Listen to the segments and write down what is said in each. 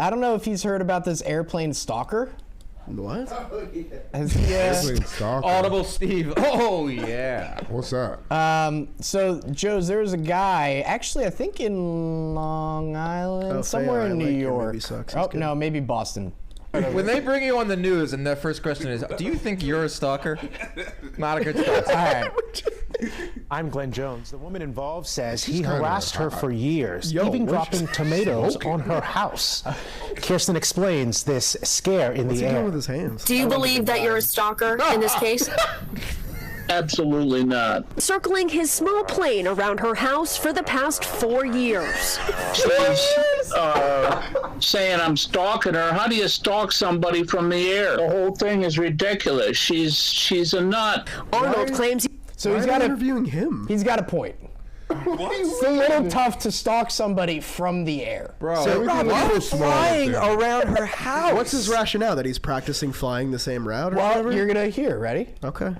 I don't know if he's heard about this airplane stalker. What? Airplane stalker. Audible Steve. Oh, yeah. What's that? So, Joez, there was a guy, actually, I think in Long Island, somewhere in New York. Oh, no, maybe Boston. When they bring you on the news and their first question is, do you think you're a stalker? Not a good start. All right. I'm Glenn Jones. The woman involved says he harassed her for years, even dropping tomatoes on her house. Kirsten explains this scare in the air. Doing with his hands? Do you believe that you're a stalker in this case? Absolutely not. Circling his small plane around her house for the past 4 years. She's saying I'm stalking her. How do you stalk somebody from the air? The whole thing is ridiculous. She's a nut. Arnold claims. So he's got interviewing him. He's got a point. It's a little tough to stalk somebody from the air. Bro, So Rob's flying around her house. What's his rationale? That he's practicing flying the same route? Or Well, whatever? you're gonna hear. Ready? Okay.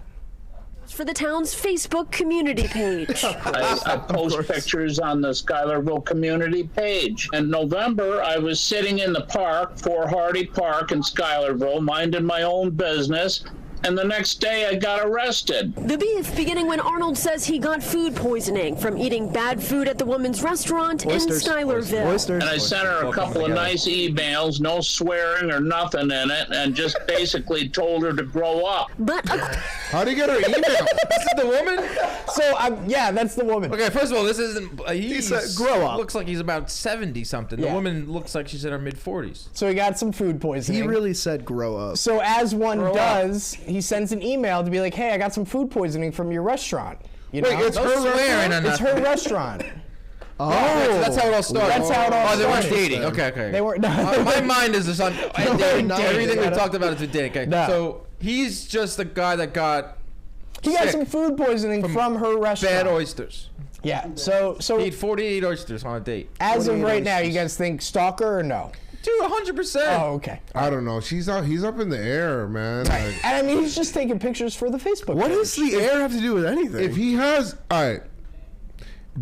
For the town's Facebook community page. I post pictures on the Schuylerville community page. In November, I was sitting in the park, Fort Hardy Park in Schuylerville, minding my own business. And the next day I got arrested. The beef beginning when Arnold says he got food poisoning from eating bad food at the woman's restaurant in Schuylerville. And I sent her a couple of nice emails, no swearing or nothing in it, and just basically told her to grow up. But How'd he get her email? This is the woman? So, yeah, that's the woman. Okay, first of all, this isn't... He said grow up. Looks like he's about 70-something. Yeah. The woman looks like she's in her mid-40s. So he got some food poisoning. He really said grow up. So as one does, he sends an email to be like, "Hey, I got some food poisoning from your restaurant." You know? Wait, it's her swearing restaurant? or It's her restaurant. Oh, So that's how it all started. That's how it all they weren't started. dating. Okay. They weren't. No, My mind is just on weren't everything dating. we've talked about is with dating. Okay. No. So he's just the guy that got He got sick some food poisoning from her restaurant. bad oysters. Yeah. So He ate 48 oysters on a date. as of right now, you guys think stalker or no? Dude, 100%. Oh, okay. I don't know. He's up in the air, man. Like, And I mean, he's just taking pictures for the Facebook. what page. does the air have to do with anything? if he has, all right,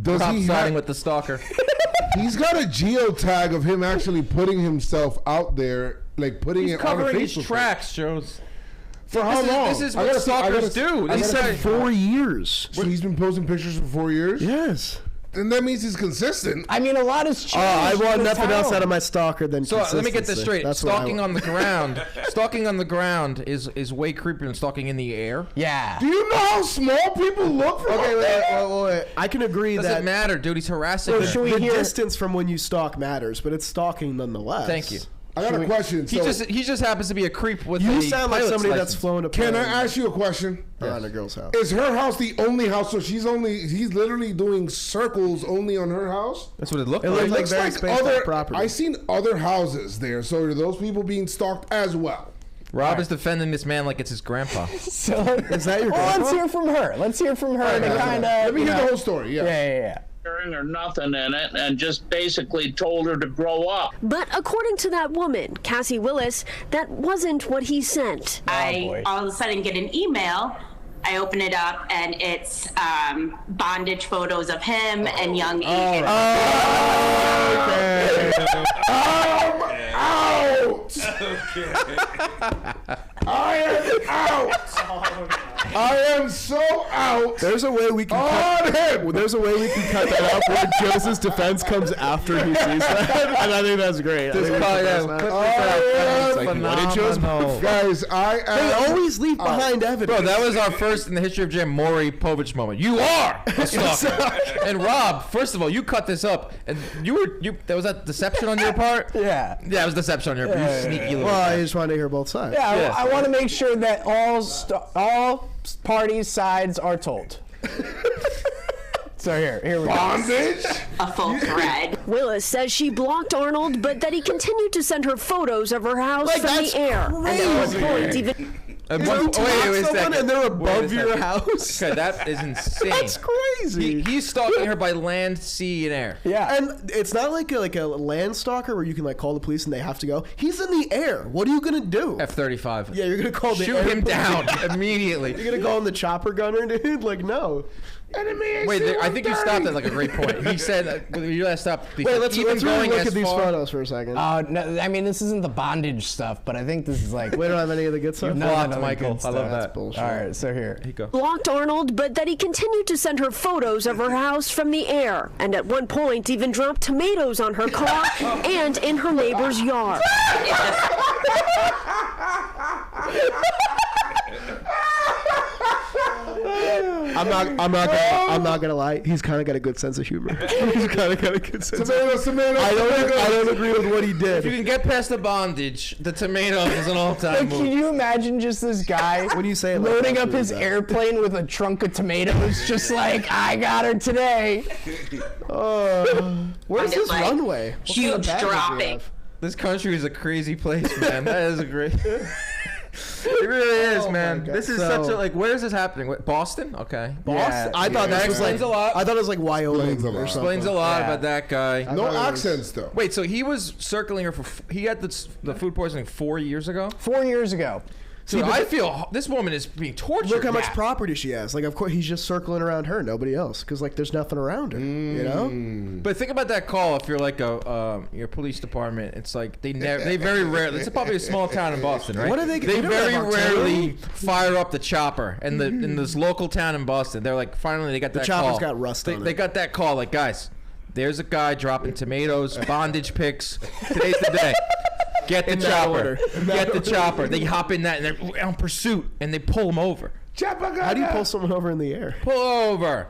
does Stop he siding have, with the stalker. he's got a geotag of him actually putting himself out there, like putting He's it on a covering his Facebook tracks, Joez. For how long? This is I what gotta see- I stalkers gotta- do. I He gotta said see- 4 years. So he's been posting pictures for 4 years? Yes. Then that means he's consistent. I mean, a lot has changed. I want in the nothing else town. out of my stalker than So let me get this consistency. straight. That's what I Stalking want. on the ground. Stalking on the ground is way creepier than stalking in the air. Yeah. Do you know how small people look from Okay, up there? wait. I can agree Doesn't that matter, dude. He's harassing her. should we the hear? distance from when you stalk matters, but it's stalking nonetheless. Thank you. I got a question. He just happens to be a creep with You a sound like pilot's somebody license. that's flown a Can plane I ask you a question? around a girl's house. Is her house the only house? So he's literally doing circles only on her house? That's what it looked It like. looked like very spaced out property. I seen other houses there. So are those people being stalked as well? Rob is defending this man like it's his grandpa. So, Is that your well, let's grandpa? hear from her. Let's hear from her to kind of. Let me hear the whole story. Yeah. Yeah. Or nothing in it, and just basically told her to grow up. But according to that woman, Cassie Willis, that wasn't what he sent. boy. I all of a sudden get an email. I open it up and it's bondage photos of him and young Ethan. Out! I am out! I am so out! There's a way we can On him! There's a way we can cut that out where Joseph's defense comes after he sees that, and I think that's great. This probably What did Joseph? Guys, I They am... always leave behind evidence. Bro, that was our first in the history of Jam Maury Povich moment. You are a stalker. And Rob, first of all, you cut this up, and was that deception on your part? Yeah. Yeah, it was deception on your part. You sneaky little. Well, I just wanted to hear both sides. Yeah, Yes. I want to make sure that all parties' sides are told. So here we go. Bondage? A full thread. Willis says she blocked Arnold, but that he continued to send her photos of her house from that's the air. And at one point, even Wait Someone a second. and they're Wait a above your second. house. Okay, that is insane. That's crazy. He's stalking her by land, sea, and air. Yeah. And it's not like a land stalker where you can like call the police and they have to go. He's in the air. What are you gonna do? F-35. Yeah, you're gonna call the Shoot air him police. down immediately. You're gonna call him the chopper gunner, dude? Like, no. Wait, I think you stopped at like a great point. He said you last stopped. Wait, let's really look at these photos for a second. No, I mean, this isn't the bondage stuff, but I think this is like. We don't have any of the good stuff. Blocked, Michael. I love that. Bullshit. All right, so here you go. Blocked Arnold, but that he continued to send her photos of her house from the air, and at one point even dropped tomatoes on her car and in her neighbor's yard. I'm not gonna lie. He's kind of got a good sense of humor. He's kind of got a good sense. I don't agree with what he did. If you can get past the bondage, the tomato is an all-time move. Can you imagine just this guy when you say it loading up his airplane with a trunk of tomatoes, just like I got her today? Where's this runway? Huge dropping. This country is a crazy place, man. That is a great. It really is, man. This is such a where is this happening? Boston? Okay. Boston. Yeah, I thought that was a lot. I thought it was like Wyoming. Explains a lot about that guy. No accents though. Wait, so he was circling her for? He had the food poisoning 4 years ago. 4 years ago. So I feel this woman is being tortured. Look how much property she has. Like, of course, he's just circling around her, nobody else, because like there's nothing around her. You know. But think about that call. If you're like your police department, it's like they very rarely. It's probably a small town in Boston, right? What are they? They very rarely fire up the chopper in this local town in Boston. They're like, finally they got that call. The chopper's got rust on it. They got that call. Like, guys, there's a guy dropping tomatoes, bondage pics. Today's the day. Get the chopper. Get the chopper. They hop in that and they're on pursuit and they pull him over. How do you pull someone over in the air? Pull over.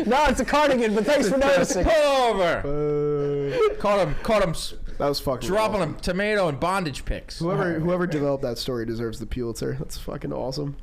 No, it's a cardigan, but thanks for noticing. Pull over. Caught him. That was fucking dropping awesome. a tomato and bondage pics. Whoever developed that story deserves the Pulitzer. That's fucking awesome.